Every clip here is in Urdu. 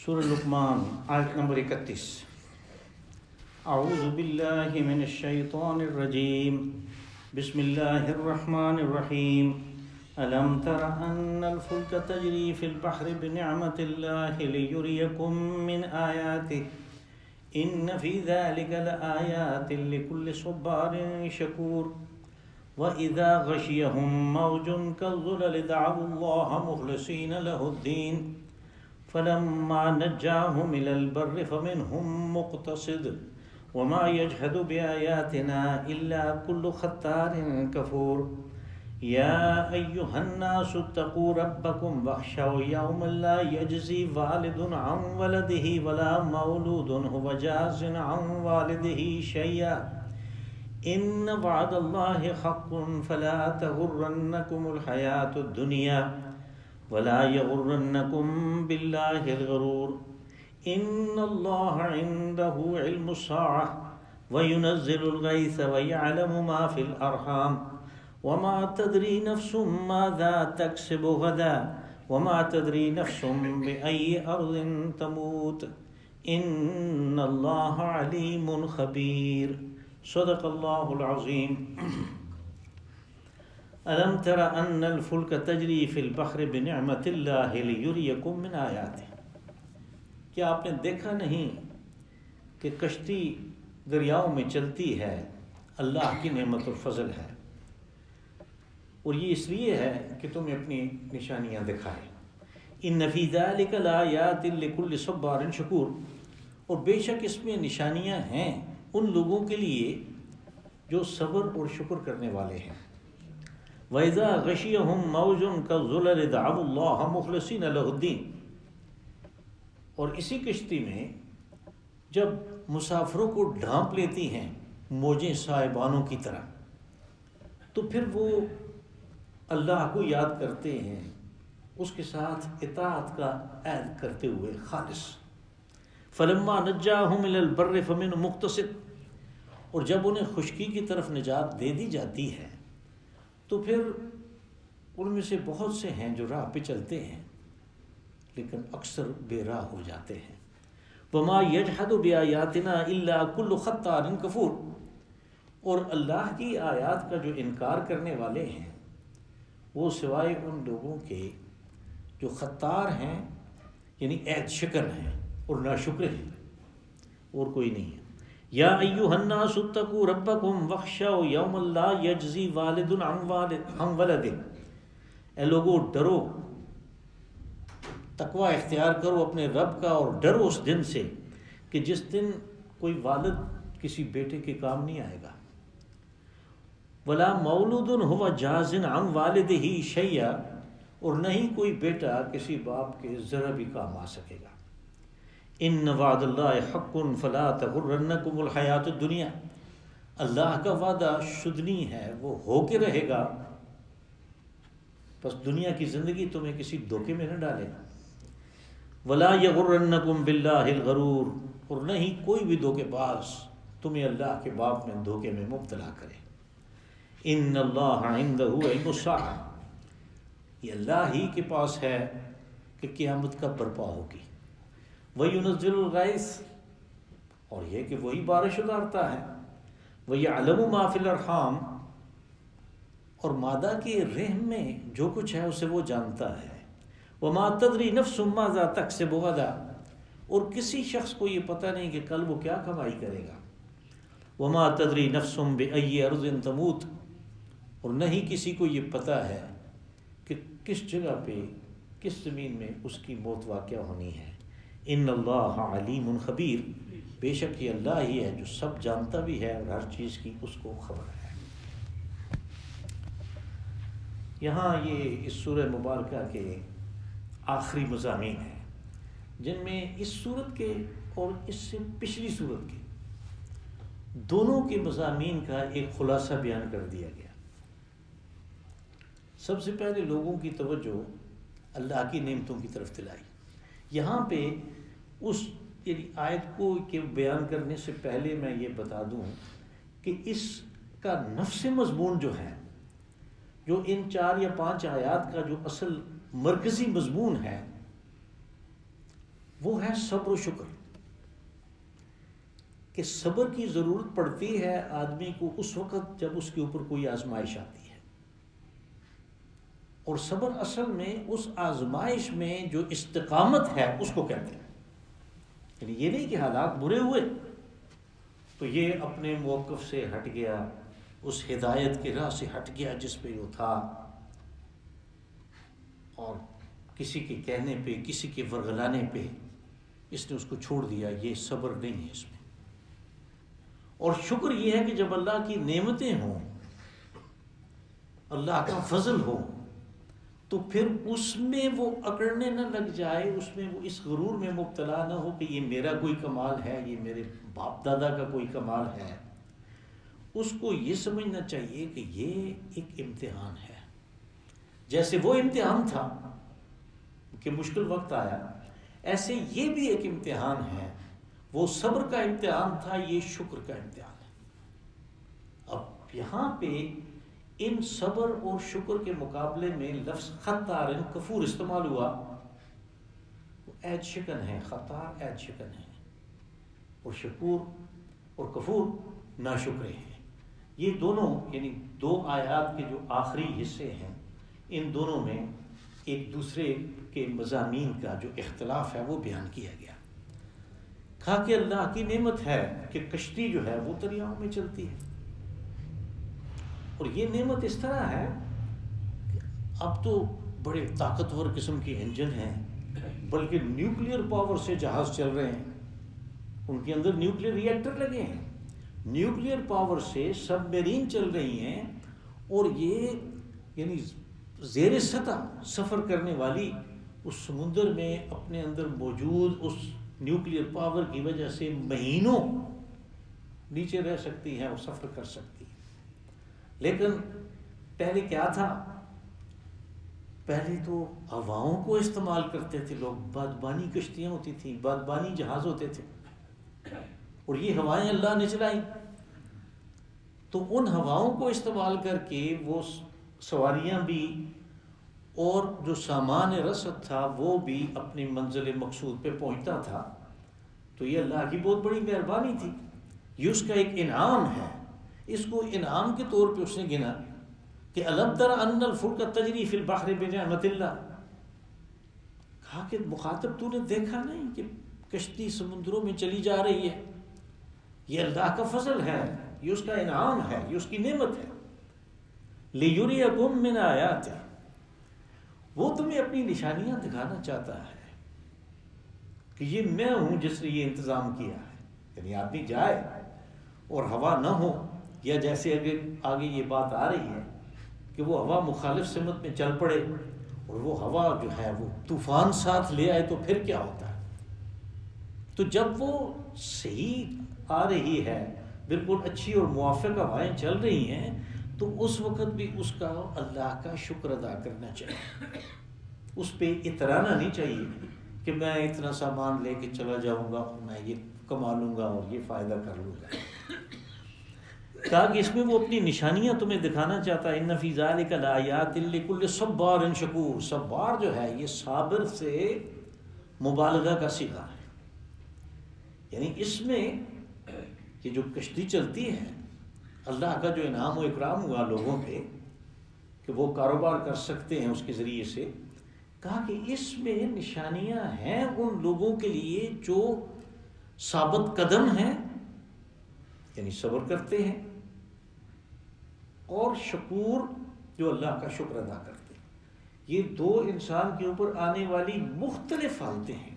سورہ لقمان آیت نمبر 31۔ اعوذ باللہ من الشیطان الرجیم، بسم اللہ الرحمن الرحیم۔ الم تر ان الفلک تجری فی البحر بنعمت اللہ لیریکم من آیاتہ ان فی ذلک لآیات لکل صبار شکور۔ وَإِذَا غَشِيَهُم مَّوْجٌ كَالظُّلَلِ دَعَوُا اللَّهَ مُخْلِصِينَ لَهُ الدِّينَ فَلَمَّا نَجَّاهُمْ إِلَى الْبَرِّ فَمِنْهُم مُّقْتَصِدٌ وَمَا يَجْحَدُ بِآيَاتِنَا إِلَّا كُلُّ خَتَّارٍ كَفُورٍ۔ يَا أَيُّهَا النَّاسُ اتَّقُوا رَبَّكُمْ وَاخْشَوْا يَوْمًا لَّا يَجْزِي وَالِدٌ عَن وَلَدِهِ وَلَا مَوْلُودٌ هُوَ جَازٍ عَن وَالِدِهِ شَيْئًا إِنَّ وَعْدَ اللَّهِ حَقٌّ فَلَا تَغُرَّنَّكُمُ الْحَيَاةُ الدُّنْيَا وَلَا يَغُرَّنَّكُم بِاللَّهِ الْغَرُورُ۔ إِنَّ اللَّهَ عِندَهُ عِلْمُ السَّاعَةِ وَيُنَزِّلُ الْغَيْثَ وَيَعْلَمُ مَا فِي الْأَرْحَامِ وَمَا تَدْرِي نَفْسٌ مَاذَا تَكْسِبُ غَدًا وَمَا تَدْرِي نَفْسٌ بِأَيِّ أَرْضٍ تَمُوتُ إِنَّ اللَّهَ عَلِيمٌ خَبِيرٌ۔ صدق اللہ العظیم۔ الم تر ان الفلک تجری فی البحر بنعمت اللہ لیریکم من آیاتہ۔ کیا آپ نے دیکھا نہیں کہ کشتی دریاؤں میں چلتی ہے؟ اللہ کی نعمت اور فضل ہے، اور یہ اس لیے ہے کہ تمہیں اپنی نشانیاں دکھائے۔ ان فی ذلک لآیات لکل صبار شکور، اور بے شک اس میں نشانیاں ہیں ان لوگوں کے لیے جو صبر اور شکر کرنے والے ہیں۔ وَإِذَا غَشِيَهُم مَّوْجٌ كَالظُّلَلِ دَعَوُا اللَّهَ مُخْلِصِينَ لَهُ الدِّينَ، اور اسی کشتی میں جب مسافروں کو ڈھانپ لیتی ہیں موجیں صاحبانوں کی طرح، تو پھر وہ اللہ کو یاد کرتے ہیں، اس کے ساتھ اطاعت کا عہد کرتے ہوئے خالص۔ فَلَمَّا نَجَّاهُمْ إِلَى الْبَرِّ فَمِنْهُم مُّقْتَصِدٌ، اور جب انہیں خشکی کی طرف نجات دے دی جاتی ہے تو پھر ان میں سے بہت سے ہیں جو راہ پہ چلتے ہیں لیکن اکثر بے راہ ہو جاتے ہیں۔ وَمَا يَجْحَدُ بِآيَاتِنَا إِلَّا كُلُّ خَتَّارٍ كَفُورٍ، اور اللہ کی آیات کا جو انکار کرنے والے ہیں وہ سوائے ان لوگوں کے جو خطار ہیں، یعنی عہد شکن ہیں اور ناشکر ہیں، اور کوئی نہیں ہے۔ یا ایھا الناس اتقوا ربکم واخشوا یوما لا یجزی والد عن ولدہ، اے لوگو ڈرو، تقوی اختیار کرو اپنے رب کا، اور ڈرو اس دن سے کہ جس دن کوئی والد کسی بیٹے کے کام نہیں آئے گا، ولا مولود هو جاز عن والدہ شیئا، اور نہیں کوئی بیٹا کسی باپ کے ذرا بھی کام آ سکے گا۔ ان وعد اللہ حق فلا تغرنکم الحیات الدنیا، اللہ کا وعدہ شدنی ہے، وہ ہو کے رہے گا، بس دنیا کی زندگی تمہیں کسی دھوکے میں نہ ڈالے گا۔ ولا یغرنکم باللہ الغرور، اور نہیں کوئی بھی دھوکے باز تمہیں اللہ کے باب میں دھوکے میں مبتلا کرے۔ ان اللہ عندہ علم الساعہ، یہ اللہ ہی کے پاس ہے کہ قیامت کب برپا ہوگی۔ وَيُنَزِّلُ الْغَيْثَ، اور یہ کہ وہی بارش اتارتا ہے۔ وَيَعْلَمُ مَا فِي الْأَرْحَامِ، اور مادہ کے رحم میں جو کچھ ہے اسے وہ جانتا ہے۔ وَمَا تَدْرِي نَفْسٌ مَاذَا تَكْسِبُ غَدًا، اور کسی شخص کو یہ پتہ نہیں کہ کل وہ کیا کمائی کرے گا۔ وَمَا تَدْرِي نَفْسٌ بِأَيِّ أَرْضٍ تَمُوتُ، اور نہیں کسی کو یہ پتہ ہے کہ کس جگہ پہ، کس زمین میں اس کی موت واقع ہونی ہے۔ ان اللہ علیم خبیر، بے شک یہ اللہ ہی ہے جو سب جانتا بھی ہے اور ہر چیز کی اس کو خبر ہے۔ یہاں یہ اس سورہ مبارکہ کے آخری مضامین ہیں جن میں اس سورت کے اور اس سے پچھلی سورت کے دونوں کے مضامین کا ایک خلاصہ بیان کر دیا گیا۔ سب سے پہلے لوگوں کی توجہ اللہ کی نعمتوں کی طرف دلائی۔ یہاں پہ اس یعنی آیت کو کہ بیان کرنے سے پہلے میں یہ بتا دوں کہ اس کا نفس مضمون جو ہے، جو ان 4 یا 5 آیات کا جو اصل مرکزی مضمون ہے، وہ ہے صبر و شکر، کہ صبر کی ضرورت پڑتی ہے آدمی کو اس وقت جب اس کے اوپر کوئی آزمائش آتی ہے، اور صبر اصل میں اس آزمائش میں جو استقامت ہے اس کو کہتے ہیں۔ یعنی یہ نہیں کہ حالات برے ہوئے تو یہ اپنے موقف سے ہٹ گیا، اس ہدایت کی راہ سے ہٹ گیا جس پہ وہ تھا، اور کسی کے کہنے پہ، کسی کے ورغلانے پہ اس نے اس کو چھوڑ دیا۔ یہ صبر نہیں ہے اس میں۔ اور شکر یہ ہے کہ جب اللہ کی نعمتیں ہوں، اللہ کا فضل ہو، تو پھر اس میں وہ اکڑنے نہ لگ جائے، اس میں وہ اس غرور میں مبتلا نہ ہو کہ یہ میرا کوئی کمال ہے، یہ میرے باپ دادا کا کوئی کمال ہے۔ اس کو یہ سمجھنا چاہیے کہ یہ ایک امتحان ہے، جیسے وہ امتحان تھا کہ مشکل وقت آیا، ایسے یہ بھی ایک امتحان ہے۔ وہ صبر کا امتحان تھا، یہ شکر کا امتحان ہے۔ اب یہاں پہ ان صبر اور شکر کے مقابلے میں لفظ خطار کفور استعمال ہوا، وہ عید شکن ہے، خطار عید شکن ہے، اور شکور اور کفور ناشکرے ہیں۔ یہ دونوں یعنی دو آیات کے جو آخری حصے ہیں، ان دونوں میں ایک دوسرے کے مضامین کا جو اختلاف ہے وہ بیان کیا گیا۔ کہا کہ اللہ کی نعمت ہے کہ کشتی جو ہے وہ دریاؤں میں چلتی ہے، اور یہ نعمت اس طرح ہے کہ اب تو بڑے طاقتور قسم کے انجن ہیں، بلکہ نیوکلیئر پاور سے جہاز چل رہے ہیں، ان کے اندر نیوکلیئر ری ایکٹر لگے ہیں، نیوکلیئر پاور سے سب میرین چل رہی ہیں، اور یہ یعنی زیر سطح سفر کرنے والی اس سمندر میں اپنے اندر موجود اس نیوکلیئر پاور کی وجہ سے مہینوں نیچے رہ سکتی ہیں اور سفر کر سکتی ہیں۔ لیکن پہلے کیا تھا؟ پہلے تو ہواؤں کو استعمال کرتے تھے لوگ، بادبانی کشتیاں ہوتی تھیں، بادبانی جہاز ہوتے تھے، اور یہ ہوائیں اللہ نے چلائیں، تو ان ہواؤں کو استعمال کر کے وہ سواریاں بھی اور جو سامان رسد تھا وہ بھی اپنی منزل مقصود پہ پہنچتا تھا۔ تو یہ اللہ کی بہت بڑی مہربانی تھی، یہ اس کا ایک انعام ہے۔ اس کو انعام کے طور پہ اس نے گنا کہ الم تر ان الفلک تجری فی البحر بنعمت اللہ، کہا کہ مخاطب تو نے دیکھا نہیں کہ کشتی سمندروں میں چلی جا رہی ہے؟ یہ اللہ کا فضل ہے، یہ اس کا انعام ہے، یہ اس کی نعمت ہے۔ لِيُرِيَكُم مِّنْ آیاتہ، وہ تمہیں اپنی نشانیاں دکھانا چاہتا ہے کہ یہ میں ہوں جس نے یہ انتظام کیا ہے۔ یعنی آدمی جائے اور ہوا نہ ہو، یا جیسے آگے یہ بات آ رہی ہے کہ وہ ہوا مخالف سمت میں چل پڑے اور وہ ہوا جو ہے وہ طوفان ساتھ لے آئے، تو پھر کیا ہوتا ہے؟ تو جب وہ صحیح آ رہی ہے، بالکل اچھی اور موافق ہوائیں چل رہی ہیں، تو اس وقت بھی اس کا اللہ کا شکر ادا کرنا چاہیے، اس پہ اترانا نہیں چاہیے کہ میں اتنا سامان لے کے چلا جاؤں گا، میں یہ کما لوں گا اور یہ فائدہ کر لوں گا۔ کہا کہ اس میں وہ اپنی نشانیاں تمہیں دکھانا چاہتا ہے۔ ان فی ذلک لآیات لکل صبار شکور، صبار جو ہے یہ صابر سے مبالغہ کا صیغہ ہے، یعنی اس میں یہ جو کشتی چلتی ہے، اللہ کا جو انعام و اکرام ہوا لوگوں پہ کہ وہ کاروبار کر سکتے ہیں اس کے ذریعے سے، کہا کہ اس میں نشانیاں ہیں ان لوگوں کے لیے جو ثابت قدم ہیں، یعنی صبر کرتے ہیں، اور شکور جو اللہ کا شکر ادا کرتے ہیں۔ یہ دو انسان کے اوپر آنے والی مختلف حالتیں ہیں،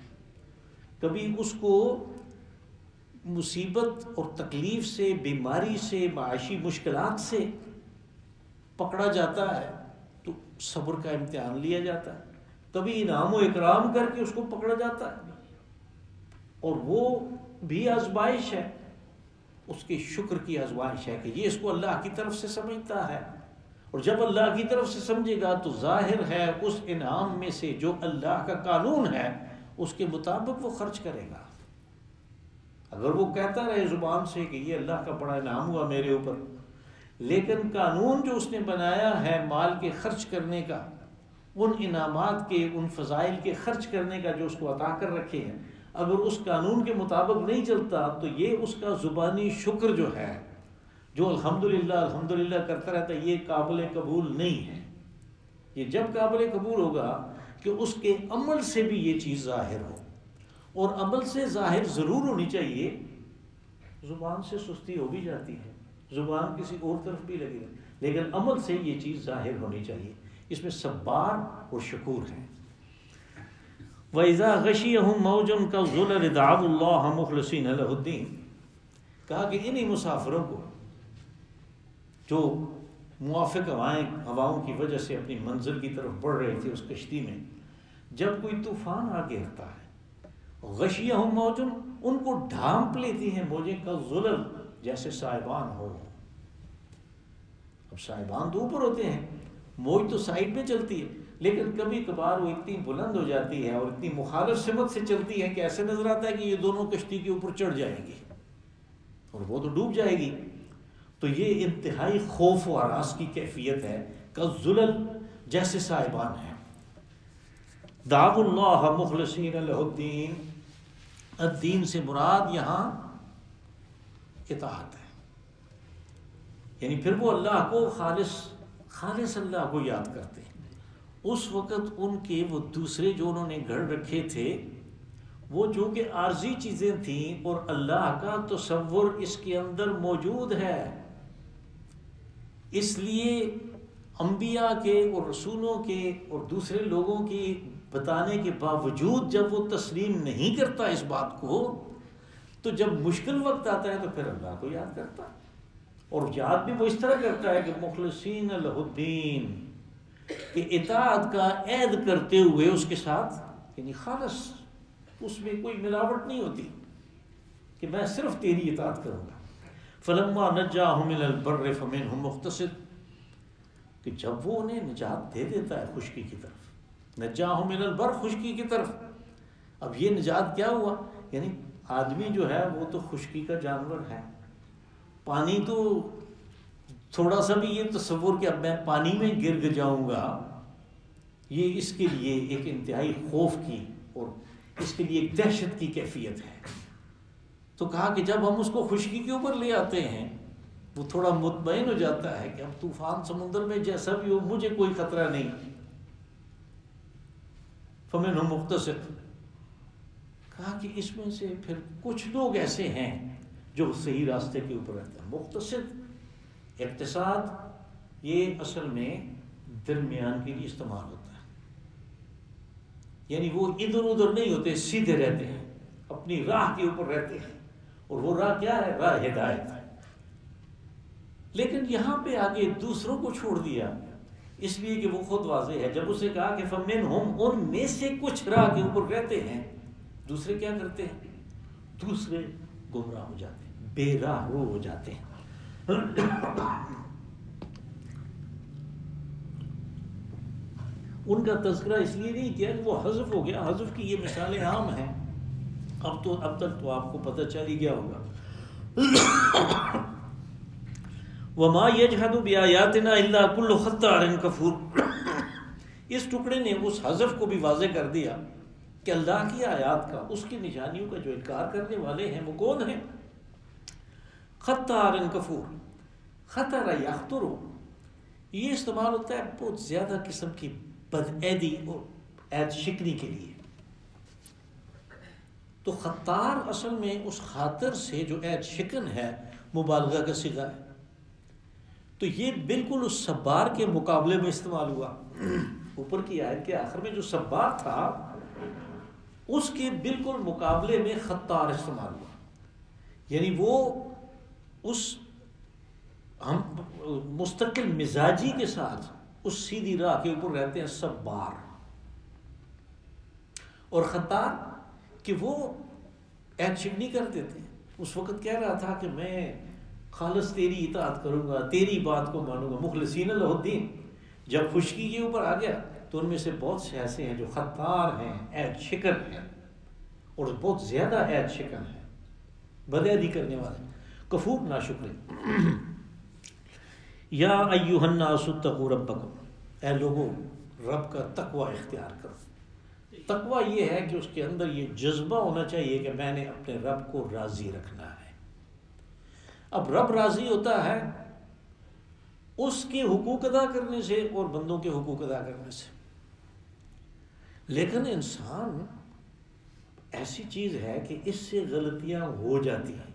کبھی اس کو مصیبت اور تکلیف سے، بیماری سے، معاشی مشکلات سے پکڑا جاتا ہے تو صبر کا امتحان لیا جاتا ہے، کبھی انعام و اکرام کر کے اس کو پکڑا جاتا ہے، اور وہ بھی آزمائش ہے، اس کے شکر کی آزمائش ہے کہ یہ اس کو اللہ کی طرف سے سمجھتا ہے، اور جب اللہ کی طرف سے سمجھے گا تو ظاہر ہے اس انعام میں سے جو اللہ کا قانون ہے اس کے مطابق وہ خرچ کرے گا۔ اگر وہ کہتا رہے زبان سے کہ یہ اللہ کا بڑا انعام ہوا میرے اوپر، لیکن قانون جو اس نے بنایا ہے مال کے خرچ کرنے کا، ان انعامات کے، ان فضائل کے خرچ کرنے کا جو اس کو عطا کر رکھے ہیں، اگر اس قانون کے مطابق نہیں چلتا تو یہ اس کا زبانی شکر جو ہے، جو الحمدللہ کرتا رہتا ہے، یہ قابل قبول نہیں ہے۔ یہ جب قابل قبول ہوگا کہ اس کے عمل سے بھی یہ چیز ظاہر ہو، اور عمل سے ظاہر ضرور ہونی چاہیے۔ زبان سے سستی ہو بھی جاتی ہے، زبان کسی اور طرف بھی لگے گا، لیکن عمل سے یہ چیز ظاہر ہونی چاہیے۔ اس میں صبار اور شکور ہے۔ وَإِذَا غَشِيَهُم مَّوْجٌ كَالظُّلَلِ دَعَوُا اللَّهَ مُخْلِصِينَ لَهُ الدِّينَ، کہا کہ انہی مسافروں کو جو موافق ہواؤں کی وجہ سے اپنی منزل کی طرف بڑھ رہے تھے اس کشتی میں، جب کوئی طوفان آ گرتا ہے، غشیہم موج، ان کو ڈھانپ لیتی ہیں موجیں، کالظلل، جیسے سائبان ہو۔ اب سائبان تو اوپر ہوتے ہیں، موج تو سائڈ میں چلتی ہے، لیکن کبھی کبھار وہ اتنی بلند ہو جاتی ہے اور اتنی مخالف سمت سے چلتی ہے کہ ایسے نظر آتا ہے کہ یہ دونوں کشتی کے اوپر چڑھ جائیں گی اور وہ تو ڈوب جائے گی۔ تو یہ انتہائی خوف و ہراس کی کیفیت ہے، کالظلل، جیسے سائبان ہے۔ دعوا اللہ مخلصین لہ الدین، الدین سے مراد یہاں اطاعت ہے، یعنی پھر وہ اللہ کو خالص اللہ کو یاد کرتے ہیں۔ اس وقت ان کے وہ دوسرے جو انہوں نے گھڑ رکھے تھے، وہ جو کہ عارضی چیزیں تھیں، اور اللہ کا تصور اس کے اندر موجود ہے، اس لیے انبیاء کے اور رسولوں کے اور دوسرے لوگوں کے بتانے کے باوجود جب وہ تسلیم نہیں کرتا اس بات کو، تو جب مشکل وقت آتا ہے تو پھر اللہ کو یاد کرتا، اور یاد بھی وہ اس طرح کرتا ہے کہ مخلصین لہ الدین، کہ اطاعت کا عہد کرتے ہوئے اس کے ساتھ، یعنی خالص، اس میں کوئی ملاوٹ نہیں ہوتی کہ میں صرف تیری اطاعت کروں گا۔ فلما نجاہم الی البر فمنہم مقتصد، کہ جب وہ انہیں نجات دے دیتا ہے خشکی کی طرف، نجاہم الی البر، خشکی کی طرف۔ اب یہ نجات کیا ہوا؟ یعنی آدمی جو ہے وہ تو خشکی کا جانور ہے، پانی تو تھوڑا سا بھی یہ تصور کہ اب میں پانی میں گر جاؤں گا، یہ اس کے لیے ایک انتہائی خوف کی اور اس کے لیے ایک دہشت کی کیفیت ہے۔ تو کہا کہ جب ہم اس کو خشکی کے اوپر لے آتے ہیں، وہ تھوڑا مطمئن ہو جاتا ہے کہ اب طوفان سمندر میں جیسا بھی ہو مجھے کوئی خطرہ نہیں۔ فمنہم مقتصد، کہا کہ اس میں سے پھر کچھ لوگ ایسے ہیں جو صحیح راستے کے اوپر رہتے ہیں۔ مقتصد، اقتصاد، یہ اصل میں درمیان کے لیے استعمال ہوتا ہے، یعنی وہ ادھر ادھر نہیں ہوتے، سیدھے رہتے ہیں، اپنی راہ کے اوپر رہتے ہیں، اور وہ راہ کیا ہے؟ راہ ہدایت ہے۔ لیکن یہاں پہ آگے دوسروں کو چھوڑ دیا، اس لیے کہ وہ خود واضح ہے۔ جب اسے کہا کہ فمنہم، ان میں سے کچھ راہ کے اوپر رہتے ہیں، دوسرے کیا کرتے ہیں؟ دوسرے گمراہ ہو جاتے ہیں، بے راہ رو ہو جاتے ہیں۔ ان کا تذکرہ اس لیے نہیں کیا کہ وہ حذف ہو گیا، حذف کی یہ مثالیں عام ہیں، اب تک تو آپ کو پتہ چل ہی گیا ہوگا۔ وَمَا يَجْحَدُ بِآيَاتِنَا إِلَّا كُلُّ خَتَّارٍ كَفُورٍ، اس ٹکڑے نے اس حذف کو بھی واضح کر دیا کہ اللہ کی آیات کا، اس کی نشانیوں کا جو انکار کرنے والے ہیں وہ کون ہیں؟ خطار کفور، خطر یخطر، یہ استعمال ہوتا ہے بہت زیادہ قسم کی بدعیدی اور عید شکنی کے لیے۔ تو خطار اصل میں اس خاطر سے جو عید شکن ہے، مبالغہ کا صیغہ ہے، تو یہ بالکل اس صبار کے مقابلے میں استعمال ہوا۔ اوپر کی آیت کے آخر میں جو صبار تھا اس کے بالکل مقابلے میں خطار استعمال ہوا، یعنی وہ اس ہم مستقل مزاجی کے ساتھ اس سیدھی راہ کے اوپر رہتے ہیں، صبار، اور خطار کہ وہ عہد شکنی کر دیتے ہیں۔ اس وقت کہہ رہا تھا کہ میں خالص تیری اطاعت کروں گا، تیری بات کو مانوں گا، مخلصین لہ الدین۔ جب خشکی کے اوپر آ گیا تو ان میں سے بہت سے ایسے ہیں جو خطار ہیں، عہد شکن ہیں، اور بہت زیادہ عہد شکن ہیں، بدعہدی کرنے والے، کفور، ناشکر۔ یا ایھا الناس اتقوا ربکم، اے لوگو رب کا تقوی اختیار کرو۔ تقویٰ یہ ہے کہ اس کے اندر یہ جذبہ ہونا چاہیے کہ میں نے اپنے رب کو راضی رکھنا ہے۔ اب رب راضی ہوتا ہے اس کے حقوق ادا کرنے سے اور بندوں کے حقوق ادا کرنے سے، لیکن انسان ایسی چیز ہے کہ اس سے غلطیاں ہو جاتی ہیں،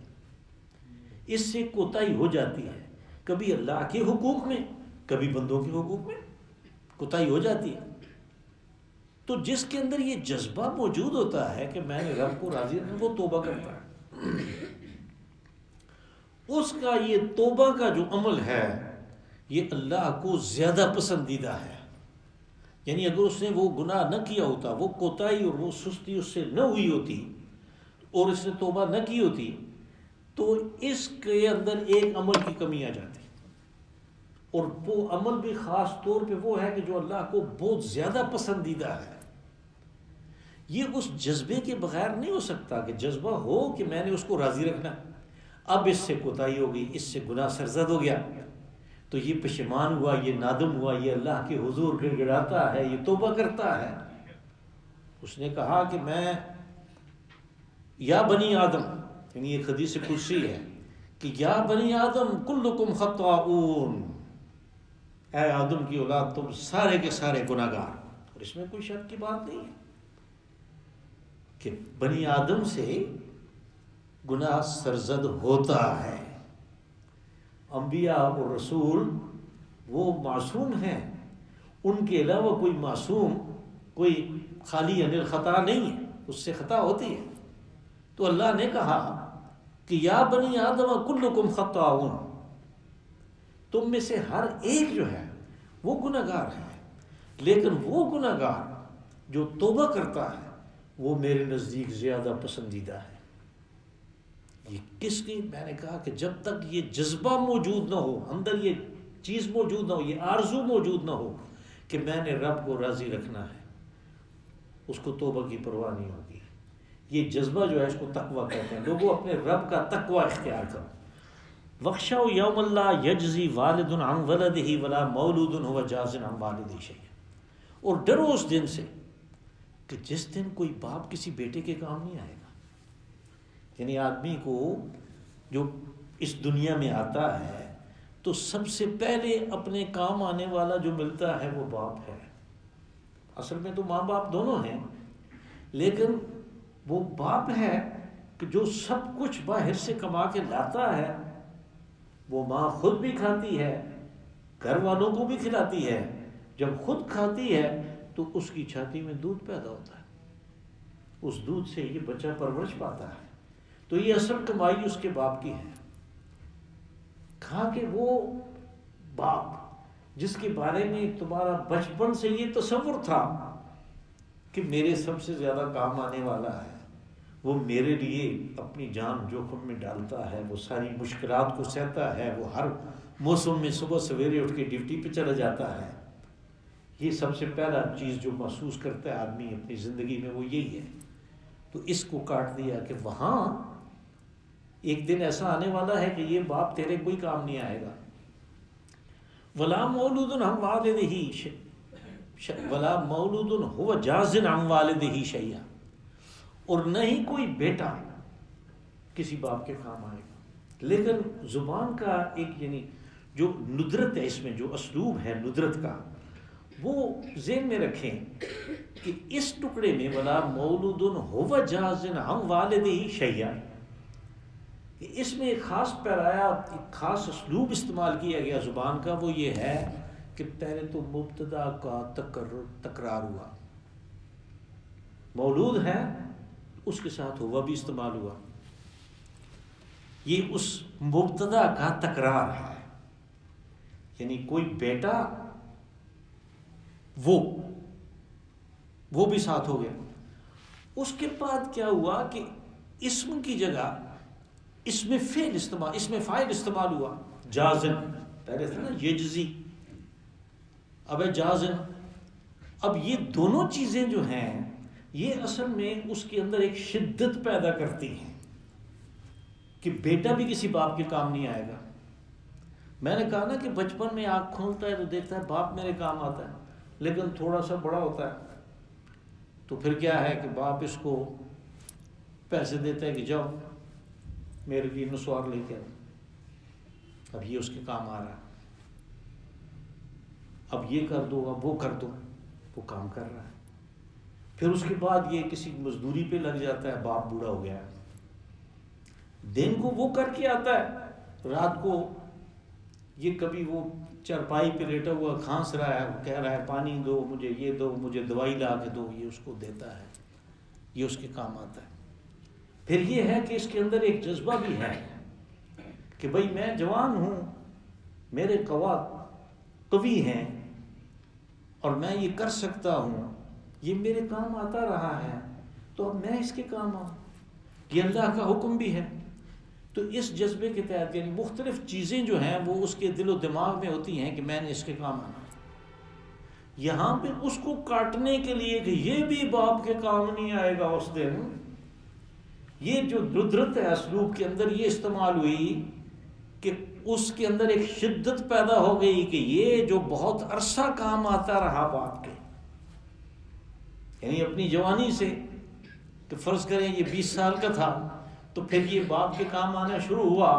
اس سے کوتاہی ہو جاتی ہے، کبھی اللہ کے حقوق میں کبھی بندوں کے حقوق میں کوتاہی ہو جاتی ہے۔ تو جس کے اندر یہ جذبہ موجود ہوتا ہے کہ میں نے رب کو راضی رکھنا، وہ توبہ کرتا ہے، اس کا یہ توبہ کا جو عمل ہے یہ اللہ کو زیادہ پسندیدہ ہے۔ یعنی اگر اس نے وہ گناہ نہ کیا ہوتا، وہ کوتاہی اور وہ سستی اس سے نہ ہوئی ہوتی اور اس نے توبہ نہ کی ہوتی تو اس کے اندر ایک عمل کی کمی آ جاتی، اور وہ عمل بھی خاص طور پہ وہ ہے کہ جو اللہ کو بہت زیادہ پسندیدہ ہے۔ یہ اس جذبے کے بغیر نہیں ہو سکتا کہ جذبہ ہو کہ میں نے اس کو راضی رکھنا، اب اس سے کوتاہی ہو گئی، اس سے گناہ سرزد ہو گیا تو یہ پشیمان ہوا، یہ نادم ہوا، یہ اللہ کے حضور گڑ گڑاتا ہے، یہ توبہ کرتا ہے۔ اس نے کہا کہ میں یا بنی آدم، یعنی یہ حدیث قدسی ہے کہ یا بنی آدم کلکم خطاؤون، اے آدم کی اولاد تم سارے کے سارے گناہگار، اور اس میں کوئی شک کی بات نہیں ہے کہ بنی آدم سے گناہ سرزد ہوتا ہے۔ انبیاء اور رسول وہ معصوم ہیں، ان کے علاوہ کوئی معصوم، کوئی خالی عن الخطا نہیں ہے، اس سے خطا ہوتی ہے۔ تو اللہ نے کہا کہ یا بنی آدم کلکم خطاؤن، تم میں سے ہر ایک جو ہے وہ گناہگار ہے، لیکن وہ گناہگار جو توبہ کرتا ہے وہ میرے نزدیک زیادہ پسندیدہ ہے۔ یہ کس کی؟ میں نے کہا کہ جب تک یہ جذبہ موجود نہ ہو، اندر یہ چیز موجود نہ ہو، یہ آرزو موجود نہ ہو کہ میں نے رب کو راضی رکھنا ہے، اس کو توبہ کی پرواہ نہیں ہوگی۔ یہ جذبہ جو ہے اس کو تقویٰ کہتے ہیں۔ لوگوں اپنے رب کا تقویٰ اختیار کرو۔ وَاخْشَوْا يَوْمَ لَا يَجْزِي وَالِدٌ عَنْ وَلَدِهِ وَلَا مَوْلُودٌ هُوَ جَازٍ عَنْ وَالِدِهِ شَيْئًا، اور ڈرو اس دن سے کہ جس دن کوئی باپ کسی بیٹے کے کام نہیں آئے گا۔ یعنی آدمی کو جو اس دنیا میں آتا ہے تو سب سے پہلے اپنے کام آنے والا جو ملتا ہے وہ باپ ہے۔ اصل میں تو ماں باپ دونوں ہیں، لیکن وہ باپ ہے کہ جو سب کچھ باہر سے کما کے لاتا ہے، وہ ماں خود بھی کھاتی ہے، گھر والوں کو بھی کھلاتی ہے، جب خود کھاتی ہے تو اس کی چھاتی میں دودھ پیدا ہوتا ہے، اس دودھ سے یہ بچہ پرورش پاتا ہے، تو یہ اصل کمائی اس کے باپ کی ہے۔ کہا کہ وہ باپ جس کے بارے میں تمہارا بچپن سے یہ تصور تھا کہ میرے سب سے زیادہ کام آنے والا ہے، وہ میرے لیے اپنی جان جوخم میں ڈالتا ہے، وہ ساری مشکلات کو سہتا ہے، وہ ہر موسم میں صبح سویرے اٹھ کے ڈیوٹی پہ چلا جاتا ہے، یہ سب سے پہلا چیز جو محسوس کرتا ہے آدمی اپنی زندگی میں وہ یہی ہے۔ تو اس کو کاٹ دیا کہ وہاں ایک دن ایسا آنے والا ہے کہ یہ باپ تیرے کوئی کام نہیں آئے گا۔ وَلَا مَوْلُودٌ عَنْ وَالِدِهِ وَلَا مَوْلُودٌ هُوَ جَازٍ عَنْ وَالِدِهِ شَيْئًا، اور نہ ہی کوئی بیٹا کسی باپ کے کام آئے گا۔ لیکن زبان کا ایک یعنی جو ندرت ہے، اس میں جو اسلوب ہے ندرت کا، وہ ذہن میں رکھیں کہ اس ٹکڑے میں وَلَا مَوْلُودٌ هُوَ جَازٍ عَنْ وَالِدِهِ شَيْئًا، کہ اس میں ایک خاص پیرایا، ایک خاص اسلوب استعمال کیا گیا زبان کا، وہ یہ ہے کہ پہلے تو مبتدا کا تکرار ہوا، مولود ہے اس کے ساتھ ہوا بھی استعمال ہوا، یہ اس مبتدا کا تکرار ہے، یعنی کوئی بیٹا وہ بھی ساتھ ہو گیا۔ اس کے بعد کیا ہوا کہ اسم کی جگہ اس میں فعل استعمال، اس میں فاعل استعمال ہوا، جازن، پہلے تھا نا یجزی، اب ہے جازن۔ اب یہ دونوں چیزیں جو ہیں یہ اصل میں اس کے اندر ایک شدت پیدا کرتی ہیں کہ بیٹا بھی کسی باپ کے کام نہیں آئے گا۔ میں نے کہا نا کہ بچپن میں آنکھ کھولتا ہے تو دیکھتا ہے باپ میرے کام آتا ہے، لیکن تھوڑا سا بڑا ہوتا ہے تو پھر کیا ہے کہ باپ اس کو پیسے دیتا ہے کہ جاؤ میرے لیے نسوار لے کے آؤ، اب یہ اس کے کام آ رہا ہے، اب یہ کر دو، اب وہ کر دو، وہ کام کر رہا ہے۔ پھر اس کے بعد یہ کسی مزدوری پہ لگ جاتا ہے، باپ بوڑھا ہو گیا ہے، دن کو وہ کر کے آتا ہے، رات کو یہ کبھی وہ چارپائی پہ لیٹا ہوا کھانس رہا ہے، وہ کہہ رہا ہے پانی دو مجھے، یہ دو مجھے، دوائی لا کے دو، یہ اس کو دیتا ہے، یہ اس کے کام آتا ہے۔ پھر یہ ہے کہ اس کے اندر ایک جذبہ بھی ہے کہ بھئی میں جوان ہوں، میرے قوات قوی ہیں اور میں یہ کر سکتا ہوں، یہ میرے کام آتا رہا ہے، تو اب میں اس کے کام آؤں، یہ اللہ کا حکم بھی ہے۔ تو اس جذبے کے تحت یعنی مختلف چیزیں جو ہیں وہ اس کے دل و دماغ میں ہوتی ہیں کہ میں نے اس کے کام آنا، یہاں پہ اس کو کاٹنے کے لیے کہ یہ بھی باپ کے کام نہیں آئے گا اس دن، یہ جو ندرت ہے اسلوب کے اندر یہ استعمال ہوئی کہ اس کے اندر ایک شدت پیدا ہو گئی کہ یہ جو بہت عرصہ کام آتا رہا باپ کے، یعنی اپنی جوانی سے کہ فرض کریں یہ 20 سال کا تھا تو پھر یہ باپ کے کام آنا شروع ہوا،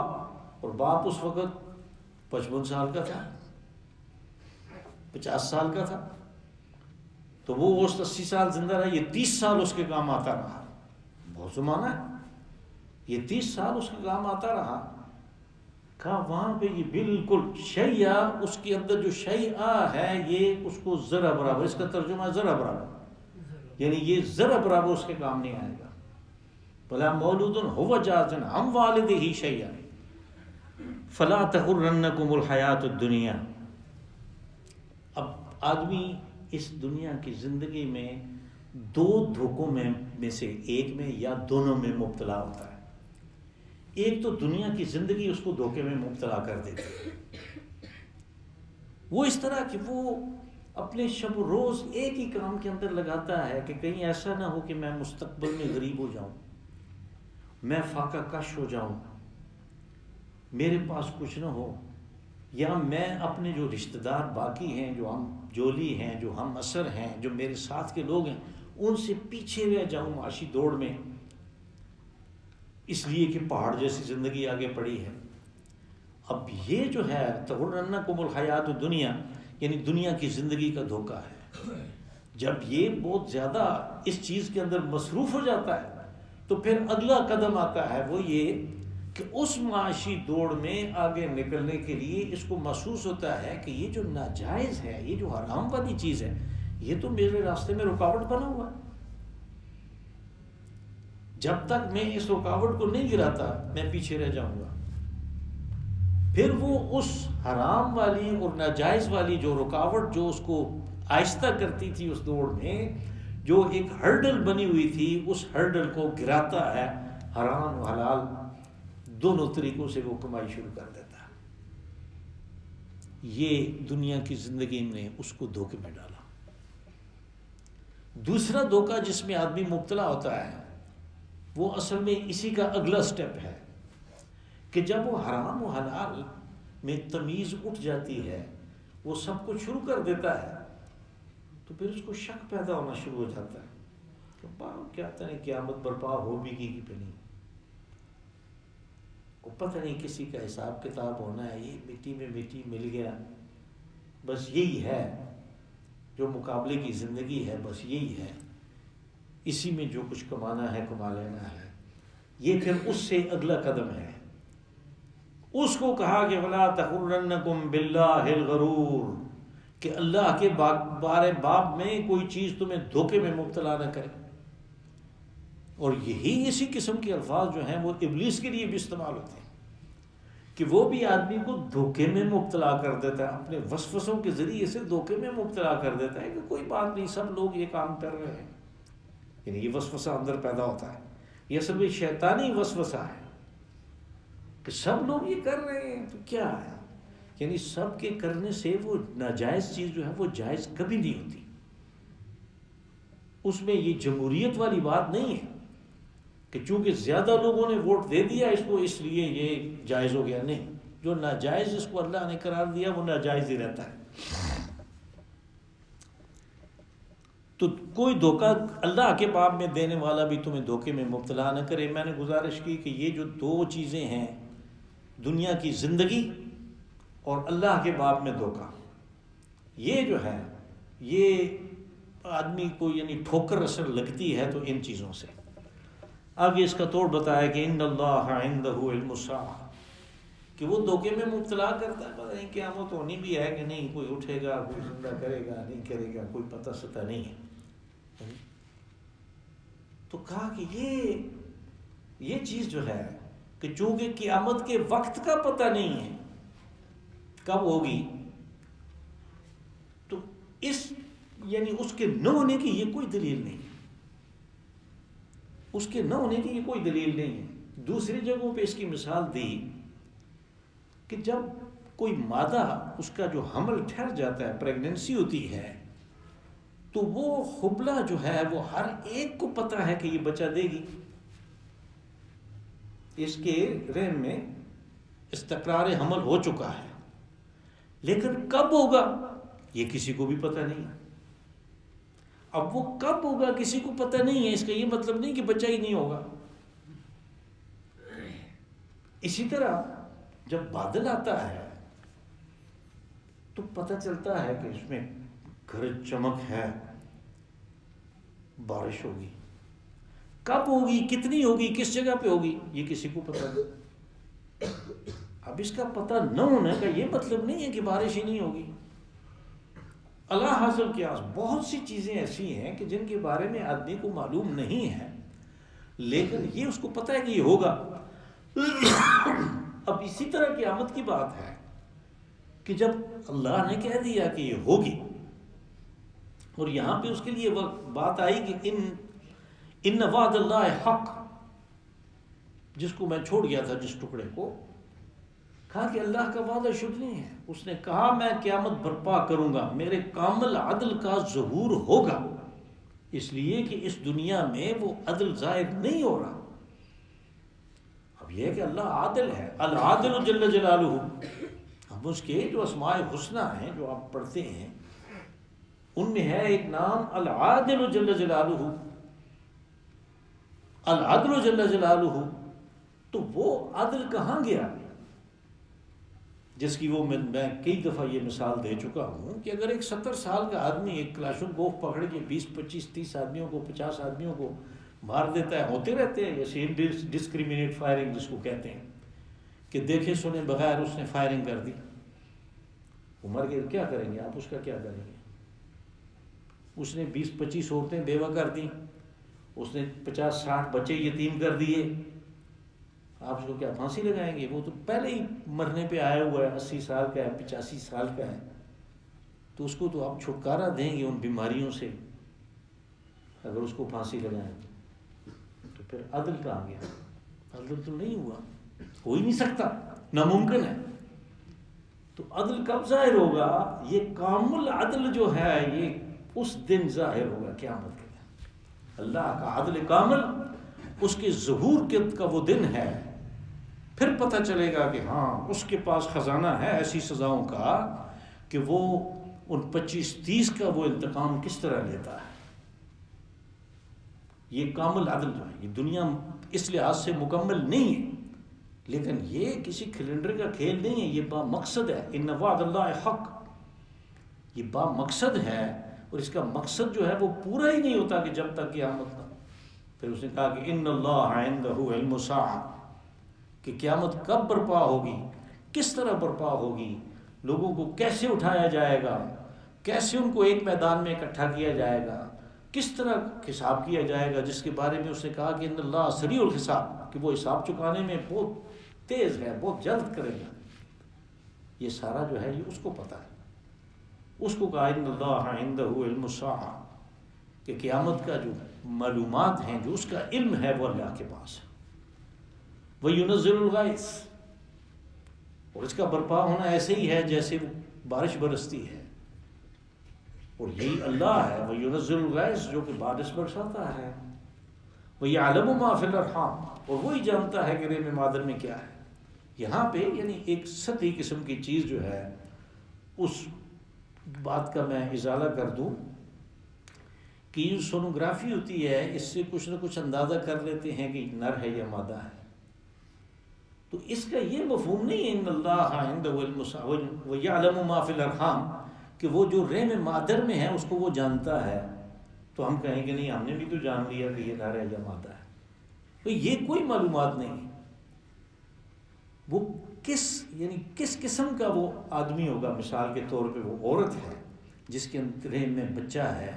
اور باپ اس وقت 55 سال کا تھا، 50 سال کا تھا، تو وہ 80 سال زندہ رہا، یہ 30 سال اس کے کام آتا رہا، بہت زمانہ ہے، یہ 30 سال اس کے کام آتا رہا۔ کہا وہاں پہ یہ بالکل شیعہ، اس کے اندر جو شیعہ ہے یہ اس کو ذرا برابر، اس کا ترجمہ ہے ذرا برابر، یعنی یہ ذرا برابر اس کے کام نہیں آئے گا۔ بلا مولود ہو جازن ہم والد ہی شیعہ فلا تغرنکم الحیات الدنیا۔ اب آدمی اس دنیا کی زندگی میں دو دھوکوں میں سے ایک میں یا دونوں میں مبتلا ہوتا ہے۔ ایک تو دنیا کی زندگی اس کو دھوکے میں مبتلا کر دیتی ہے، وہ اس طرح کہ وہ اپنے شب و روز ایک ہی کام کے اندر لگاتا ہے کہ کہیں ایسا نہ ہو کہ میں مستقبل میں غریب ہو جاؤں، میں فاقہ کش ہو جاؤں، میرے پاس کچھ نہ ہو، یا میں اپنے جو رشتہ دار باقی ہیں، جو ہم جولی ہیں، جو ہم اثر ہیں، جو میرے ساتھ کے لوگ ہیں، ان سے پیچھے رہ جاؤں معاشی دوڑ میں، اس لیے کہ پہاڑ جیسی زندگی آگے پڑی ہے۔ اب یہ جو ہے تغرنکم الحیات الدنیا، یعنی دنیا کی زندگی کا دھوکہ ہے۔ جب یہ بہت زیادہ اس چیز کے اندر مصروف ہو جاتا ہے تو پھر اگلا قدم آتا ہے، وہ یہ کہ اس معاشی دوڑ میں آگے نکلنے کے لیے اس کو محسوس ہوتا ہے کہ یہ جو ناجائز ہے، یہ جو حرام والی چیز ہے، یہ تو میرے راستے میں رکاوٹ بنا ہوا ہے، جب تک میں اس رکاوٹ کو نہیں گراتا میں پیچھے رہ جاؤں گا۔ پھر وہ اس حرام والی اور ناجائز والی جو رکاوٹ جو اس کو آہستہ کرتی تھی اس دوڑ میں، جو ایک ہرڈل بنی ہوئی تھی، اس ہرڈل کو گراتا ہے، حرام و حلال دونوں طریقوں سے وہ کمائی شروع کر دیتا ہے۔ یہ دنیا کی زندگی نے اس کو دھوکے میں ڈالا۔ دوسرا دھوکہ جس میں آدمی مبتلا ہوتا ہے وہ اصل میں اسی کا اگلا سٹیپ ہے کہ جب وہ حرام و حلال میں تمیز اٹھ جاتی ہے، وہ سب کچھ شروع کر دیتا ہے، تو پھر اس کو شک پیدا ہونا شروع ہو جاتا ہے کہ کیا پتہ نہیں قیامت برپا ہو بھی کی کہ نہیں، کو پتہ نہیں کسی کا حساب کتاب ہونا ہے، یہ مٹی میں مٹی مل گیا، بس یہی ہے جو مقابلے کی زندگی ہے، بس یہی ہے، اسی میں جو کچھ کمانا ہے کما لینا ہے۔ یہ پھر اس سے اگلا قدم ہے، اس کو کہا کہ وَلَا تَغُرَّنَّكُمْ بِاللَّهِ الْغَرُورُ، کہ اللہ کے بارے باب میں کوئی چیز تمہیں دھوکے میں مبتلا نہ کرے۔ اور یہی اسی قسم کے الفاظ جو ہیں وہ ابلیس کے لیے بھی استعمال ہوتے ہیں کہ وہ بھی آدمی کو دھوکے میں مبتلا کر دیتا ہے، اپنے وسوسوں کے ذریعے سے دھوکے میں مبتلا کر دیتا ہے کہ کوئی بات نہیں، سب لوگ یہ کام کر رہے ہیں، یعنی یہ وسوسہ اندر پیدا ہوتا ہے، یہ اصل میں شیطانی وسوسہ ہے کہ سب لوگ یہ کر رہے ہیں تو کیا ہے، یعنی سب کے کرنے سے وہ ناجائز چیز جو ہے وہ جائز کبھی نہیں ہوتی، اس میں یہ جمہوریت والی بات نہیں ہے کہ چونکہ زیادہ لوگوں نے ووٹ دے دیا اس کو اس لیے یہ جائز ہو گیا، نہیں، جو ناجائز اس کو اللہ نے قرار دیا وہ ناجائز ہی رہتا ہے۔ تو کوئی دھوکہ اللہ کے باب میں دینے والا بھی تمہیں دھوکے میں مبتلا نہ کرے۔ میں نے گزارش کی کہ یہ جو دو چیزیں ہیں، دنیا کی زندگی اور اللہ کے باب میں دھوکہ، یہ جو ہے یہ آدمی کو یعنی ٹھوکر اثر لگتی ہے تو ان چیزوں سے۔ آگے اس کا توڑ بتایا کہ ان اللہ عندہ علم الساعہ، کہ وہ دھوکے میں مبتلا کرتا ہے، پتہ نہیں قیامت ہونی بھی ہے کہ نہیں، کوئی اٹھے گا، کوئی زندہ کرے گا نہیں کرے گا، کوئی پتہ ستہ نہیں ہے۔ تو کہا کہ یہ چیز جو ہے کہ چونکہ قیامت کے وقت کا پتہ نہیں ہے کب ہوگی، تو یعنی اس کے نہ ہونے کی یہ کوئی دلیل نہیں ہے، اس کے نہ ہونے کی یہ کوئی دلیل نہیں ہے۔ دوسری جگہوں پہ اس کی مثال دی کہ جب کوئی مادہ اس کا جو حمل ٹھہر جاتا ہے، پریگننسی ہوتی ہے، تو وہ حبلہ جو ہے وہ ہر ایک کو پتہ ہے کہ یہ بچہ دے گی، اس کے رحم میں استقرار حمل ہو چکا ہے، لیکن کب ہوگا یہ کسی کو بھی پتہ نہیں ہے۔ اب وہ کب ہوگا کسی کو پتہ نہیں ہے، اس کا یہ مطلب نہیں کہ بچہ ہی نہیں ہوگا۔ اسی طرح جب بادل آتا ہے تو پتہ چلتا ہے کہ اس میں گرج چمک ہے، بارش ہوگی، کب ہوگی، کتنی ہوگی، کس جگہ پہ ہوگی، یہ کسی کو پتہ نہیں۔ اب اس کا پتہ نہ ہونے کا یہ مطلب نہیں ہے کہ بارش ہی نہیں ہوگی۔ اللہ حاصل کیا، بہت سی چیزیں ایسی ہیں کہ جن کے بارے میں آدمی کو معلوم نہیں ہے، لیکن یہ اس کو پتہ ہے کہ یہ ہوگا۔ اب اسی طرح قیامت کی بات ہے کہ جب اللہ نے کہہ دیا کہ یہ ہوگی، اور یہاں پہ اس کے لیے وہ بات آئی کہ ان وعد اللہ حق، جس کو میں چھوڑ گیا تھا، جس ٹکڑے کو کہا کہ اللہ کا وعدہ شد نہیں ہے۔ اس نے کہا میں قیامت برپا کروں گا، میرے کامل عدل کا ظہور ہوگا، اس لیے کہ اس دنیا میں وہ عدل ظاہر نہیں ہو رہا۔ اب یہ ہے کہ اللہ عادل ہے، العادل جل جلالہ۔ اب اس کے جو اسماء الحسنی ہیں جو آپ پڑھتے ہیں، ان میں ہے ایک نام العادل جل جلالہ، العدل جل جلالہ۔ تو وہ عدل کہاں گیا، جس کی وہ میں کئی دفعہ یہ مثال دے چکا ہوں کہ اگر ایک 70 سال کا آدمی ایک کلاشنکوف پکڑ کے 20 25 30 آدمیوں کو 50 آدمیوں کو مار دیتا ہے، ہوتے رہتے ہیں یہ ڈسکریمنیٹ فائرنگ جس کو کہتے ہیں، کہ دیکھے سنے بغیر اس نے فائرنگ کر دی، وہ مر گئے، کیا کریں گے آپ، اس کا کیا کریں گے؟ اس نے 20 25 عورتیں بیوہ کر دیں، اس نے 50 60 بچے یتیم کر دیے، آپ اس کو کیا پھانسی لگائیں گے؟ وہ تو پہلے ہی مرنے پہ آیا ہوا ہے، 80 سال کا ہے، 85 سال کا ہے، تو اس کو تو آپ چھٹکارا دیں گے ان بیماریوں سے اگر اس کو پھانسی لگائیں؟ تو پھر عدل کہاں گیا؟ عدل تو نہیں ہوا، ہو ہی نہیں سکتا، ناممکن ہے۔ تو عدل کب ظاہر ہوگا؟ یہ کامل عدل جو ہے یہ اس دن ظاہر ہوگا، قیامت کے دن۔ اللہ کا عدل کامل اس کے ظہور کا وہ دن ہے، پھر پتہ چلے گا کہ ہاں اس کے پاس خزانہ ہے ایسی سزاؤں کا کہ وہ ان 25 30 کا وہ انتقام کس طرح لیتا ہے۔ یہ کامل عدل جو ہے، یہ دنیا اس لحاظ سے مکمل نہیں ہے، لیکن یہ کسی کیلنڈر کا کھیل نہیں ہے، یہ با مقصد ہے۔ ان وعد اللہ حق، یہ با مقصد ہے، اور اس کا مقصد جو ہے وہ پورا ہی نہیں ہوتا کہ جب تک قیامت نہ۔ پھر اس نے کہا کہ ان اللہ عندہ علم الساعہ، کہ قیامت کب برپا ہوگی، کس طرح برپا ہوگی، لوگوں کو کیسے اٹھایا جائے گا، کیسے ان کو ایک میدان میں اکٹھا کیا جائے گا، کس طرح حساب کیا جائے گا، جس کے بارے میں اس نے کہا کہ ان اللہ سریع الحساب، کہ وہ حساب چکانے میں بہت تیز ہے، بہت جلد کرے گا۔ یہ سارا جو ہے یہ اس کو پتہ ہے، اس کو کہا ان اللہ عندہ علم الساعہ، کہ قیامت کا جو معلومات ہیں، جو اس کا علم ہے، وہ اللہ کے پاس ہے۔ وَيُنَزِّلُ الْغَيْثَ، اور اس کا برپا ہونا ایسے ہی ہے جیسے بارش برستی ہے، اور یہی اللہ ہے، وَيُنَزِّلُ الْغَيْثَ، جو کہ بارش برساتا ہے، وَيَعْلَمُ مَا فِي الْأَرْحَامِ، اور وہی جانتا ہے کہ رحم مادر میں کیا ہے۔ یہاں پہ یعنی ایک سطحی قسم کی چیز جو ہے، اس بات کا میں ازالہ کر دوں کی جو سونوگرافی ہوتی ہے اس سے کچھ نہ کچھ اندازہ کر لیتے ہیں کہ نر ہے یا مادہ ہے. تو اس کا یہ مفہوم نہیں ہے ان اللہ عنده علم الساعة ويعلم ما في الارحام کہ وہ جو رحم مادر میں ہے اس کو وہ جانتا ہے. تو ہم کہیں کہ نہیں ہم نے بھی تو جان لیا کہ یہ نر ہے یا مادہ ہے. تو یہ کوئی معلومات نہیں. وہ کس قسم کا وہ آدمی ہوگا. مثال کے طور پہ وہ عورت ہے جس کے رحم میں بچہ ہے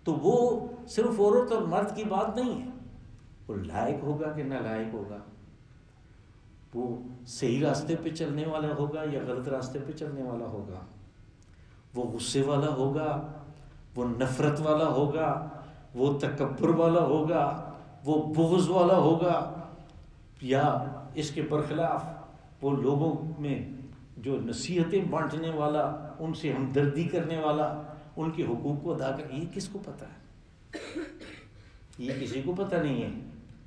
تو وہ صرف عورت اور مرد کی بات نہیں ہے. وہ لائق ہوگا کہ نالائق ہوگا. وہ صحیح راستے پہ چلنے والا ہوگا یا غلط راستے پہ چلنے والا ہوگا. وہ غصے والا ہوگا, وہ نفرت والا ہوگا, وہ تکبر والا ہوگا, وہ بغض والا ہوگا, یا اس کے برخلاف وہ لوگوں میں جو نصیحتیں بانٹنے والا, ان سے ہمدردی کرنے والا, ان کے حقوق کو ادا کر. یہ کس کو پتہ ہے؟ یہ کسی کو پتہ نہیں ہے.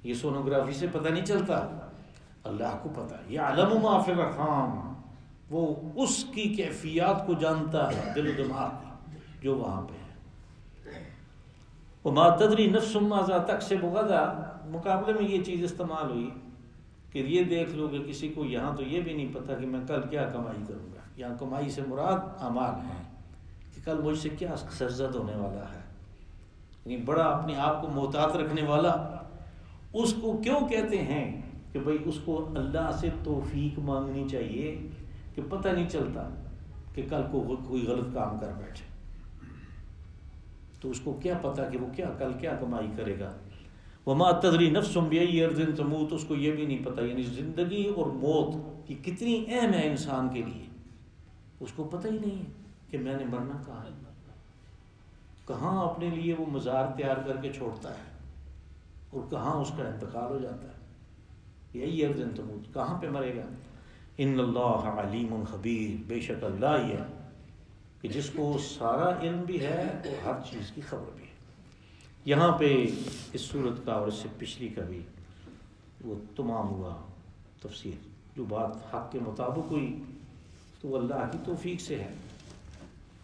یہ سونوگرافی سے پتہ نہیں چلتا, اللہ کو پتہ. یہ یعلم ما فی الارحام, وہ اس کی کیفیات کو جانتا ہے, دل و دماغ کی جو وہاں پہ ہے. وما تدری نفس ماذا تکسب غدا, مقابلے میں یہ چیز استعمال ہوئی کہ یہ دیکھ لو کہ کسی کو یہاں تو یہ بھی نہیں پتہ کہ میں کل کیا کمائی کروں گا. یہاں کمائی سے مراد اعمال ہیں کہ کل مجھ سے کیا سرزد ہونے والا ہے. یعنی بڑا اپنے آپ کو محتاط رکھنے والا, اس کو کیوں کہتے ہیں کہ بھئی اس کو اللہ سے توفیق مانگنی چاہیے کہ پتہ نہیں چلتا کہ کل کو کوئی غلط کام کر بیٹھے. تو اس کو کیا پتہ کہ وہ کل کیا کمائی کرے گا. وما تدری نفس بأي أرض تموت, اس کو یہ بھی نہیں پتہ. یعنی زندگی اور موت کی کتنی اہم ہے انسان کے لیے, اس کو پتہ ہی نہیں ہے کہ میں نے مرنا کہاں ہے. کہاں اپنے لیے وہ مزار تیار کر کے چھوڑتا ہے اور کہاں اس کا انتقال ہو جاتا ہے. یہی ارض تموت, کہاں پہ مرے گا. ان اللہ علیم خبیر, بے شک اللہ ہی ہے کہ جس کو سارا علم بھی ہے اور ہر چیز کی خبر بھی ہے. یہاں پہ اس صورت کا اور اس سے پچھلی کا بھی وہ تمام ہوا تفسیر. جو بات حق کے مطابق ہوئی تو وہ اللہ کی توفیق سے ہے,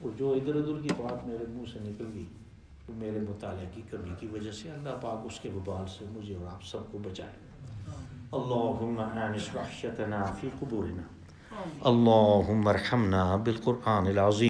اور جو ادھر ادھر کی بات میرے منہ سے نکل گئی تو میرے مطالعے کی کمی کی وجہ سے اللہ پاک اس کے وبال سے مجھے اور آپ سب کو بچائے. اللہم آنس وحشتنا فی قبورنا, اللہم ارحمنا بالقرآن العظیم.